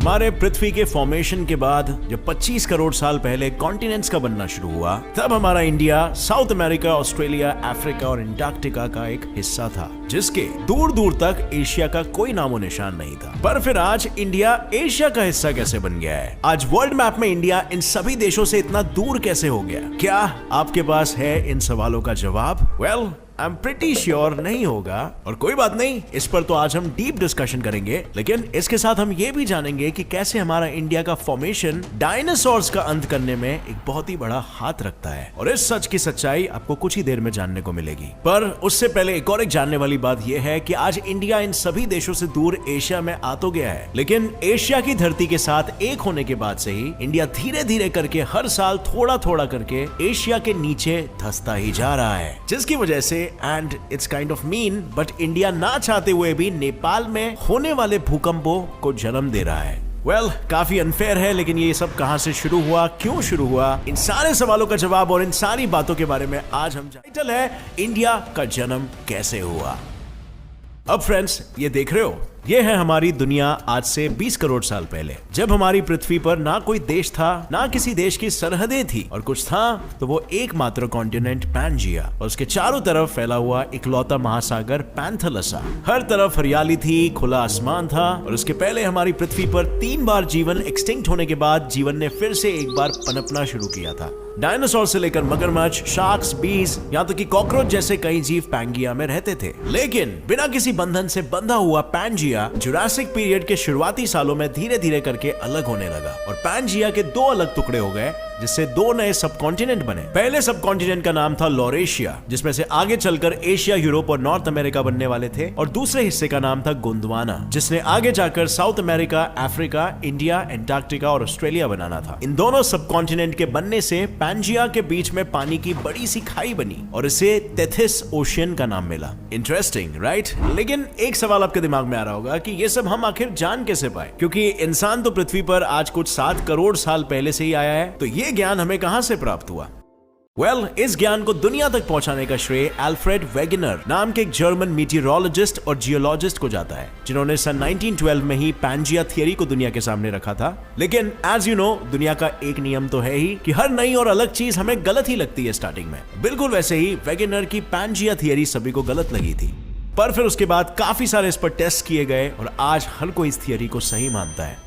हमारे पृथ्वी के फॉर्मेशन के बाद जब 25 करोड़ साल पहले कॉन्टिनेंट्स का बनना शुरू हुआ, तब हमारा India south America, Australia, Africa और अंटार्कटिका का एक हिस्सा था, जिसके दूर दूर तक एशिया का कोई नामो निशान नहीं था। पर फिर आज इंडिया एशिया का हिस्सा कैसे बन गया है? आज वर्ल्ड मैप में इंडिया इन सभी देशों से इतना दूर कैसे हो गया? क्या आपके पास है इन सवालों का जवाब? Well, I am pretty sure नहीं होगा, और कोई बात नहीं, इस पर तो आज हम डीप डिस्कशन करेंगे। लेकिन इसके साथ हम ये भी जानेंगे कि कैसे हमारा इंडिया का फॉर्मेशन डायनासोर्स का अंत करने में एक बहुत ही बड़ा हाथ रखता है, और इस सच की सच्चाई आपको कुछ ही देर में जानने को मिलेगी। पर उससे पहले एक और जानने वाली बात यह है कि आज इंडिया इन सभी देशों से दूर एशिया में आ तो गया है, लेकिन एशिया की धरती के साथ एक होने के बाद से ही इंडिया धीरे धीरे करके हर साल थोड़ा थोड़ा करके एशिया के नीचे धंसता ही जा रहा है, जिसकी वजह से and it's kind of mean but India ना चाहते हुए भी नेपाल में होने वाले भूकंपों को जन्म दे रहा है। वेल, काफी अनफेयर है, लेकिन ये सब कहां से शुरू हुआ, क्यों शुरू हुआ, इन सारे सवालों का जवाब और इन सारी बातों के बारे में आज हम टाइटल है इंडिया का जन्म कैसे हुआ। अब फ्रेंड्स, ये देख रहे हो, ये है हमारी दुनिया आज से 20 करोड़ साल पहले, जब हमारी पृथ्वी पर ना कोई देश था, ना किसी देश की सरहदें थी, और कुछ था तो वो एकमात्र कॉन्टिनेंट पैंजिया और उसके चारों तरफ फैला हुआ इकलौता महासागर पैंथलसा। हर तरफ हरियाली थी, खुला आसमान था, और उसके पहले हमारी पृथ्वी पर 3 बार जीवन एक्सटिंक्ट होने के बाद जीवन ने फिर से एक बार पनपना शुरू किया था। डायनासोर से लेकर मगरमच्छ, शार्क्स, बीज, यहाँ तक कि कॉकरोच जैसे कई जीव पैंजिया में रहते थे। लेकिन बिना किसी बंधन से बंधा हुआ पैंजिया जुरासिक पीरियड के शुरुआती सालों में धीरे धीरे करके अलग होने लगा, और पैंजिया के 2 अलग टुकड़े हो गए, जिससे 2 नए सब कॉन्टिनेंट बने। पहले सब कॉन्टिनेंट का नाम था लॉरेशिया, जिसमें से आगे चलकर एशिया, यूरोप और नॉर्थ अमेरिका बनने वाले थे, और दूसरे हिस्से का नाम था गोंडवाना, जिसने आगे जाकर south America, Africa, India, Antarctica और ऑस्ट्रेलिया बनाना था। इन दोनों सब कॉन्टिनेंट के बनने से पैंजिया के बीच में पानी की बड़ी सी खाई बनी, और इसे टेथिस ओशियन का नाम मिला। Interesting, right? लेकिन एक सवाल आपके दिमाग में आ रहा होगा कि ये सब हम आखिर जान कैसे पाए, क्योंकि इंसान तो पृथ्वी पर आज कुछ 7 करोड़ साल पहले से ही आया है, तो ये ज्ञान हमें कहां से प्राप्त हुआ? वेल, इस ज्ञान को दुनिया तक पहुंचाने का श्रेय अल्फ्रेड वेगनर नाम के एक जर्मन मीटियोरोलॉजिस्ट और जियोलॉजिस्ट को जाता है, जिन्होंने सन 1912 में ही पैंजिया थियरी को दुनिया के सामने रखा था। लेकिन एज यू नो, दुनिया का एक नियम तो है ही कि हर नई और अलग चीज हमें गलत ही लगती है स्टार्टिंग में। बिल्कुल वैसे ही वेगनर की पैंजिया थियरी सभी को गलत लगी थी, पर फिर उसके बाद काफी सारे इस पर टेस्ट किए गए, और आज हर कोई इस थियरी को सही मानता है।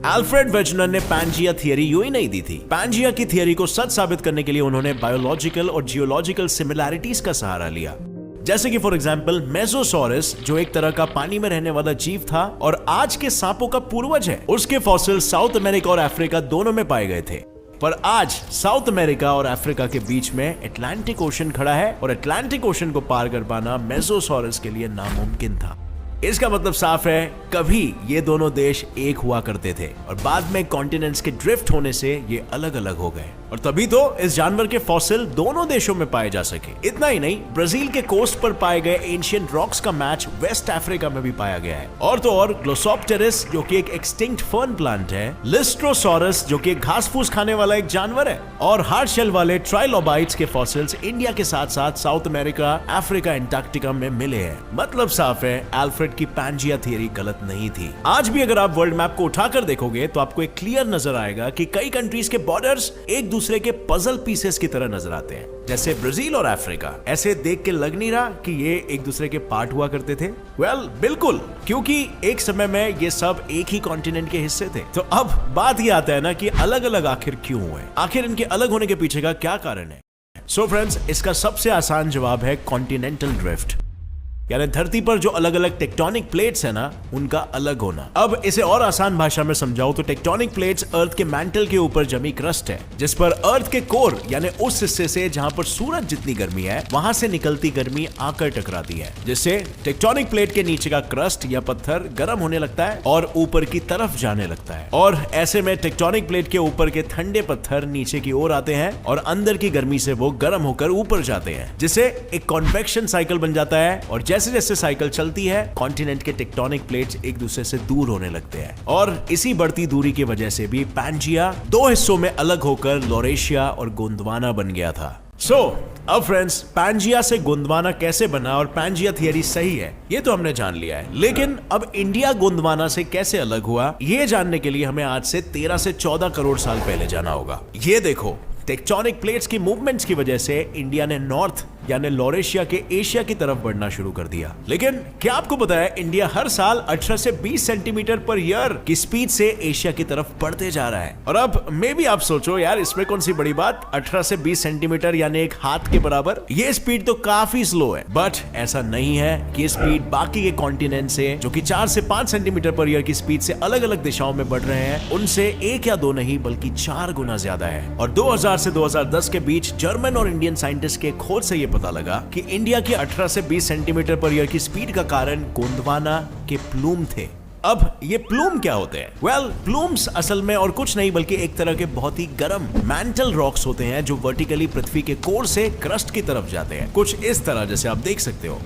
अल्फ्रेड वेगनर ने पैंजिया थियरी यूं ही नहीं दी थी। पैंजिया की थियरी को सच साबित करने के लिए उन्होंने बायोलॉजिकल और जियोलॉजिकल सिमिलैरिटीज का सहारा लिया, जैसे कि फॉर एग्जांपल मेसोसॉरस, जो एक तरह का पानी में रहने वाला जीव था और आज के सांपों का पूर्वज है, उसके फॉसिल साउथ अमेरिका और अफ्रीका दोनों में पाए गए थे। पर आज साउथ अमेरिका और अफ्रीका के बीच में अटलांटिक ओशन खड़ा है, और अटलांटिक ओशन को पार कर पाना मेसोसॉरस के लिए नामुमकिन था। इसका मतलब साफ है, कभी ये दोनों देश एक हुआ करते थे, और बाद में कॉन्टिनेंट्स के ड्रिफ्ट होने से ये अलग अलग हो गए, और तभी तो इस जानवर के फॉसिल दोनों देशों में पाए जा सके। इतना ही नहीं, ब्राजील के कोस्ट पर पाए गए एंशिएंट रॉक्स का मैच वेस्ट अफ्रीका में भी पाया गया है। और तो और ग्लोसोप्टेरिस, जो कि एक एक्सटिंक्ट फर्न प्लांट है, लिस्ट्रोसॉरस, जो कि एक घास फूस खाने वाला एक जानवर है, और हार्ड शेल वाले ट्राइलोबाइट्स के फॉसिल्स इंडिया के साथ साथ साउथ अमेरिका, अफ्रीका, अंटार्कटिका में मिले हैं। मतलब साफ है, अल्फ्रेड की पैंजिया थियरी गलत नहीं थी। आज भी अगर आप वर्ल्ड मैप को उठाकर देखोगे तो आपको एक क्लियर नजर आएगा कि कई कंट्रीज के बॉर्डर्स एक दूसरे के पजल पीसेस की तरह नजर आते हैं, जैसे ब्राजील और अफ्रीका। ऐसे देख के लग नहीं रहा कि ये एक दूसरे के पार्ट हुआ करते थे? वेल, बिल्कुल, क्योंकि एक समय में ये सब एक ही कॉन्टिनेंट के हिस्से थे। तो अब बात ये आता है ना कि अलग अलग आखिर क्यों हुए, आखिर इनके अलग होने के पीछे का क्या कारण है? सो फ्रेंड्स, इसका सबसे आसान जवाब है कॉन्टिनेंटल ड्रिफ्ट, यानी धरती पर जो अलग अलग टेक्टोनिक प्लेट्स है ना, उनका अलग होना। अब इसे और आसान भाषा में समझाओ तो टेक्टोनिक प्लेट्स अर्थ के मैंटल के ऊपर जमी क्रस्ट है, जिस पर अर्थ के कोर यानी उस हिस्से से जहां पर सूरज जितनी गर्मी है, वहां से निकलती गर्मी आकर टकराती है, जिससे टेक्टोनिक प्लेट के नीचे का क्रस्ट या पत्थर गर्म होने लगता है और ऊपर की तरफ जाने लगता है, और ऐसे में टेक्टोनिक प्लेट के ऊपर के ठंडे पत्थर नीचे की ओर आते हैं और अंदर की गर्मी से वो गर्म होकर ऊपर जाते हैं, जिससे एक कन्वेक्शन साइकिल बन जाता है। और जैसे जैसे साइकिल चलती है, कॉन्टिनेंट के टेक्टोनिक प्लेट्स एक दूसरे से दूर होने लगते हैं, और इसी बढ़ती दूरी की वजह से भी पैंजिया 2 हिस्सों में अलग होकर लॉरेशिया और गोंडवाना बन गया था। अब फ्रेंड्स, पांजिया से गोंडवाना कैसे बना और पांजिया थियरी सही है ये तो हमने जान लिया है, लेकिन अब इंडिया गोंडवाना से कैसे अलग हुआ ये जानने के लिए हमें आज से 13 से 14 करोड़ साल पहले जाना होगा। ये देखो, टेक्टोनिक प्लेट्स की मूवमेंट्स की वजह से इंडिया ने नॉर्थ यानी लॉरेशिया के एशिया की तरफ बढ़ना शुरू कर दिया। लेकिन क्या आपको पता है इंडिया हर साल 18 से 20 सेंटीमीटर पर ईयर की स्पीड से एशिया की तरफ बढ़ते जा रहा है। और अब मे भी आप सोचो यार इसमें कौन सी बड़ी बात, 18 से 20 सेंटीमीटर यानी एक हाथ के बराबर, ये स्पीड तो काफी स्लो है। बट ऐसा नहीं है कि स्पीड बाकी के कॉन्टिनेंट से जो कि 4 से 5 सेंटीमीटर पर ईयर की स्पीड से अलग अलग दिशाओं में बढ़ रहे हैं उनसे 1 या 2 नहीं बल्कि 4 गुना ज्यादा है। और 2000 से 2010 के बीच जर्मन और इंडियन साइंटिस्ट के खोज से ये पता लगा कि इंडिया की 18 से 20 सेंटीमीटर पर ईयर की स्पीड का कारण गोंडवाना के प्लूम थे। अब ये प्लूम क्या होते हैं? वेल, प्लूम्स असल में और कुछ नहीं बल्कि एक तरह के बहुत ही गर्म मैंटल रॉक्स होते हैं जो वर्टिकली पृथ्वी के कोर से क्रस्ट की तरफ जाते हैं, कुछ इस तरह जैसे आप देख सकते हो।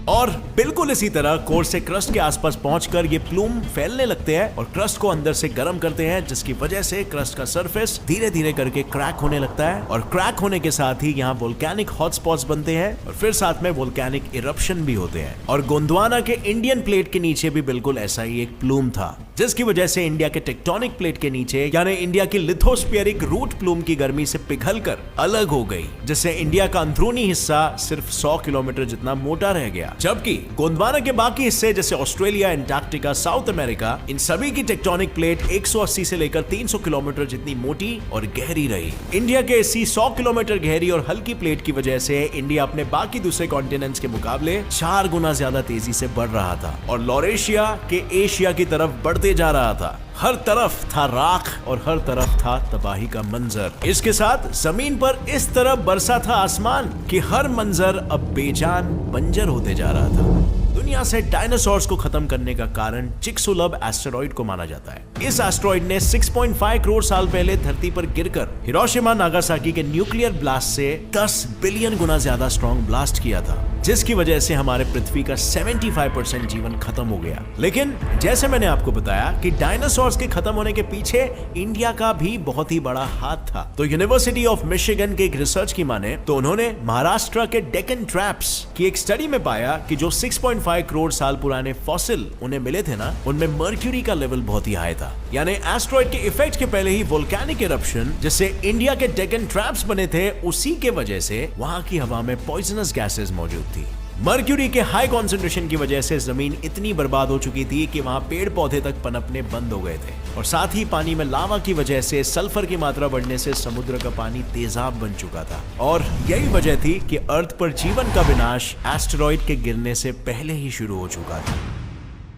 और बिल्कुल इसी तरह कोर से क्रस्ट के आसपास पहुंचकर ये प्लूम फैलने लगते हैं और क्रस्ट को अंदर से गर्म करते हैं, जिसकी वजह से क्रस्ट का सरफेस धीरे धीरे करके क्रैक होने लगता है। और क्रैक होने के साथ ही यहाँ वोल्केनिक हॉटस्पॉट्स बनते हैं और फिर साथ में वोल्केनिक इरप्शन भी होते हैं। और गोंडवाना के इंडियन प्लेट के नीचे भी बिल्कुल ऐसा ही एक प्लूम था, जिसकी वजह से इंडिया के टेक्टोनिक प्लेट के नीचे यानी इंडिया की लिथोस्फीयरिक रूट प्लूम की गर्मी से पिघलकर अलग हो गई, जिससे इंडिया का अंदरूनी हिस्सा सिर्फ 100 किलोमीटर जितना मोटा रह गया, जबकि गोंडवाना के बाकी हिस्से जैसे ऑस्ट्रेलिया, एंटार्क्टिका, साउथ अमेरिका, इन सभी की टेक्टोनिक प्लेट 180 से लेकर 300 किलोमीटर जितनी मोटी और गहरी रही। इंडिया के इसी 100 किलोमीटर गहरी और हल्की प्लेट की वजह से इंडिया अपने बाकी दूसरे कॉन्टिनेंट्स के मुकाबले 4 गुना ज्यादा तेजी से बढ़ रहा था और लॉरेशिया के एशिया की तरफ बढ़ते जा रहा था। हर तरफ था राख और हर तरफ था तबाही का मंजर। इसके साथ जमीन पर इस तरह बरसा था आसमान कि हर मंजर अब बेजान बंजर होते जा रहा था। दुनिया से डायनासोर्स को खत्म करने का कारण चिक्सुलब एस्टेरॉइड को माना जाता है। इस एस्टेरॉइड ने 6.5 करोड़ साल पहले धरती पर गिरकर हिरोशिमा नागासाकी के न्यूक्लियर ब्लास्ट से 10 बिलियन गुना ज्यादा स्ट्रॉन्ग ब्लास्ट किया था, जिसकी वजह से हमारे पृथ्वी का 75% जीवन खत्म हो गया। लेकिन जैसे मैंने आपको बताया कि डायनासोर्स के खत्म होने के पीछे इंडिया का भी बहुत ही बड़ा हाथ था। तो यूनिवर्सिटी ऑफ मिशिगन के एक रिसर्च की माने तो उन्होंने महाराष्ट्र के डेक्कन ट्रैप्स की एक स्टडी में पाया कि जो 6.5 करोड़ साल पुराने फॉसिल उन्हें मिले थे ना, उनमें मर्क्यूरी का लेवल बहुत ही हाई था। यानी एस्टेरॉइड के इफेक्ट के पहले ही वोल्केनिक इरप्शन जिससे इंडिया के डेक्कन ट्रैप्स बने थे, उसी के वजह से वहां की हवा में पॉइजनस गैसेस मौजूद थी। मर्क्यूरी के हाई कॉन्सेंट्रेशन की वजह से जमीन इतनी बर्बाद हो चुकी थी कि वहां पेड़ पौधे तक पनपने बंद हो गए थे और साथ ही पानी में लावा की वजह से सल्फर की मात्रा बढ़ने से समुद्र का पानी तेजाब बन चुका था। और यही वजह थी कि अर्थ पर जीवन का विनाश एस्टेरॉइड के गिरने से पहले ही शुरू हो चुका था।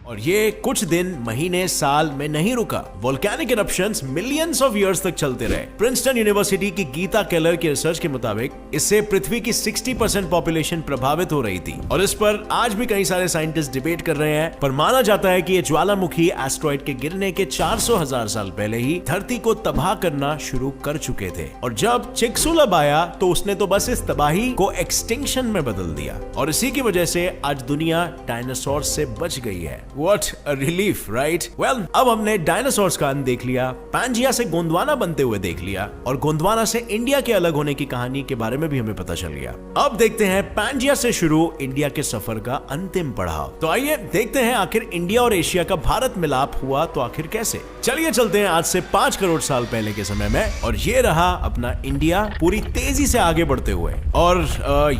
और ये कुछ दिन, महीने, साल में नहीं रुका। Volcanic eruptions millions of years तक चलते रहे। प्रिंसटन यूनिवर्सिटी की गीता केलर की रिसर्च के मुताबिक इससे पृथ्वी की 60% पॉपुलेशन प्रभावित हो रही थी और इस पर आज भी कई सारे साइंटिस्ट डिबेट कर रहे हैं। पर माना जाता है कि ये ज्वालामुखी एस्टेरॉइड के गिरने के 400,000 साल पहले ही धरती को तबाह करना शुरू कर चुके थे और जब चिक्सुलब आया तो उसने तो बस इस तबाही को एक्सटिंक्शन में बदल दिया और इसी की वजह से आज दुनिया डायनासोर से बच गई है। What a relief, right? Well, अब हमने डायनासोर्स का अंत देख लिया, पांजिया से गोंडवाना बनते हुए देख लिया और गोंडवाना से इंडिया के अलग होने की कहानी के बारे में भी हमें पता चल गया। अब देखते हैं पांजिया से शुरू इंडिया के सफर का अंतिम पड़ाव। तो आइए देखते हैं आखिर इंडिया और एशिया का भारत मिलाप हुआ तो आखिर कैसे। चलिए चलते हैं आज से 5 करोड़ साल पहले के समय में और ये रहा अपना इंडिया पूरी तेजी से आगे बढ़ते हुए और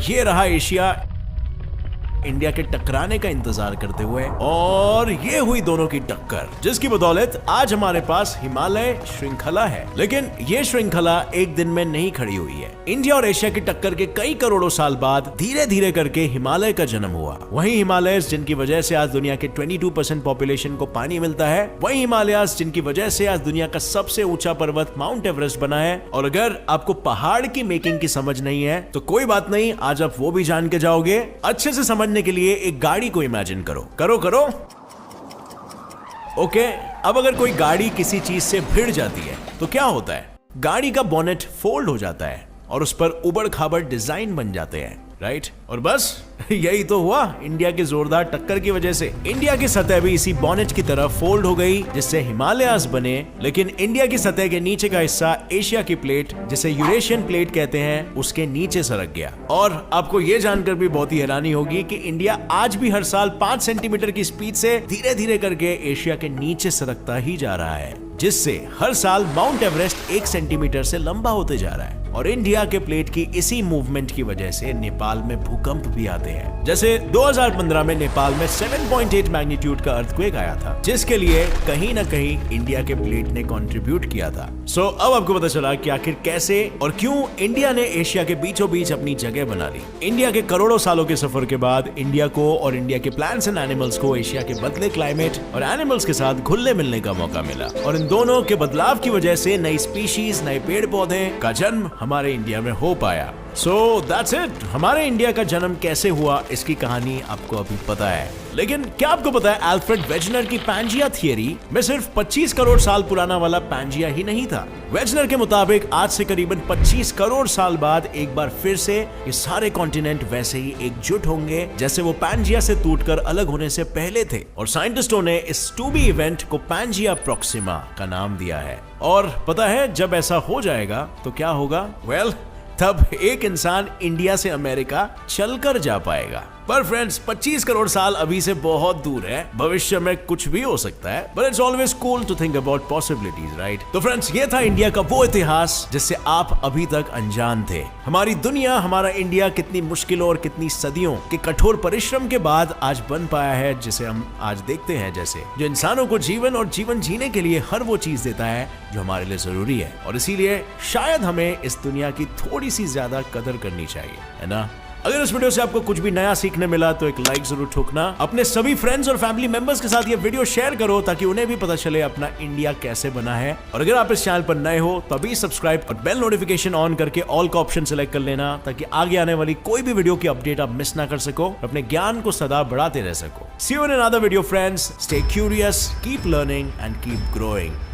ये रहा एशिया इंडिया के टकराने का इंतजार करते हुए और ये हुई दोनों की टक्कर, जिसकी बदौलत आज हमारे पास हिमालय श्रृंखला है। लेकिन ये श्रृंखला एक दिन में नहीं खड़ी हुई है। इंडिया और एशिया की टक्कर के कई करोड़ों साल बाद धीरे धीरे करके हिमालय का जन्म हुआ। वही हिमालयस जिनकी वजह से आज दुनिया के 22% पॉपुलेशन को पानी मिलता है, वही हिमालयस जिनकी वजह से आज दुनिया का सबसे ऊंचा पर्वत माउंट एवरेस्ट बना है। और अगर आपको पहाड़ की मेकिंग की समझ नहीं है तो कोई बात नहीं, आज आप वो भी जान के जाओगे। अच्छे से समझने के लिए एक गाड़ी को इमेजिन करो। ओके, अब अगर कोई गाड़ी किसी चीज से भिड़ जाती है तो क्या होता है? गाड़ी का बोनेट फोल्ड हो जाता है और उस पर उबड़ खाबड़ डिजाइन बन जाते हैं। राइट। और बस यही तो हुआ इंडिया की जोरदार टक्कर की वजह से। इंडिया की सतह भी इसी बॉनेट की तरह फोल्ड हो गई जिससे हिमालयास बने, लेकिन इंडिया की सतह के नीचे का हिस्सा एशिया की प्लेट जिसे यूरेशियन प्लेट कहते हैं उसके नीचे सरक गया। और आपको ये जानकर भी बहुत ही हैरानी होगी कि इंडिया आज भी हर साल 5 सेंटीमीटर की स्पीड से धीरे धीरे करके एशिया के नीचे सरकता ही जा रहा है, जिससे हर साल माउंट एवरेस्ट 1 सेंटीमीटर से लंबा होते जा रहा है। और इंडिया के प्लेट की इसी मूवमेंट की वजह से नेपाल में भूकंप भी आते हैं। जैसे 2015 में नेपाल में 7.8 मैग्नीट्यूड का अर्थक्वेक आया था, जिसके लिए कहीं ना कहीं इंडिया के प्लेट ने कंट्रीब्यूट किया था। सो अब आपको पता चला कि आखिर कैसे और क्यों इंडिया ने एशिया के बीचों बीच अपनी जगह बना ली। इंडिया के करोड़ों सालों के सफर के बाद इंडिया को और इंडिया के प्लांट्स एंड एनिमल्स को एशिया के बदले क्लाइमेट और एनिमल्स के साथ घुलने मिलने का मौका मिला, और इन दोनों के बदलाव की वजह से नई स्पीशीज, नए पेड़ पौधे का जन्म हमारे इंडिया में हो पाया। So that's it. हमारे इंडिया का जन्म कैसे हुआ इसकी कहानी आपको अभी पता है, लेकिन क्या आपको पता है अल्फ्रेड वेजनर की पैंजिया थियरी में सिर्फ 25 करोड़ साल पुराना वाला पैंजिया ही नहीं था। वेजनर के मुताबिक आज से करीबन 25 करोड़ साल बाद एक बार फिर से ये सारे कॉन्टिनेंट वैसे ही एकजुट होंगे जैसे वो पैंजिया से टूटकर अलग होने से पहले थे। और साइंटिस्टों ने इस 2B इवेंट को पैंजिया प्रॉक्सिमा का नाम दिया है। और पता है जब ऐसा हो जाएगा तो क्या होगा? वेल, तब एक इंसान इंडिया से अमेरिका चलकर जा पाएगा। पर फ्रेंड्स, 25 करोड़ साल अभी से बहुत दूर है, भविष्य में कुछ भी हो सकता है, but it's always cool to think about possibilities, right? तो फ्रेंड्स, ये था इंडिया का वो इतिहास जिससे आप अभी तक अनजान थे। हमारी दुनिया, हमारा इंडिया कितनी मुश्किलों और कितनी सदियों के कठोर परिश्रम के बाद आज बन पाया है जिसे हम आज देखते हैं, जैसे जो इंसानों को जीवन और जीवन जीने के लिए हर वो चीज देता है जो हमारे लिए जरूरी है। और इसीलिए शायद हमें इस दुनिया की थोड़ी सी ज्यादा कदर करनी चाहिए, है ना? अगर इस वीडियो से आपको कुछ भी नया सीखने मिला तो एक लाइक जरूर ठोकना। अपने सभी फ्रेंड्स और फैमिली मेंबर्स के साथ ये वीडियो शेयर करो ताकि उन्हें भी पता चले अपना इंडिया कैसे बना है। और अगर आप इस चैनल पर नए हो तो अभी सब्सक्राइब और बेल नोटिफिकेशन ऑन करके ऑल का ऑप्शन सिलेक्ट कर लेना ताकि आगे आने वाली कोई भी वीडियो की अपडेट आप मिस ना कर सको, अपने ज्ञान को सदा बढ़ाते रह सको। See you in another video friends, stay curious, keep learning and keep growing.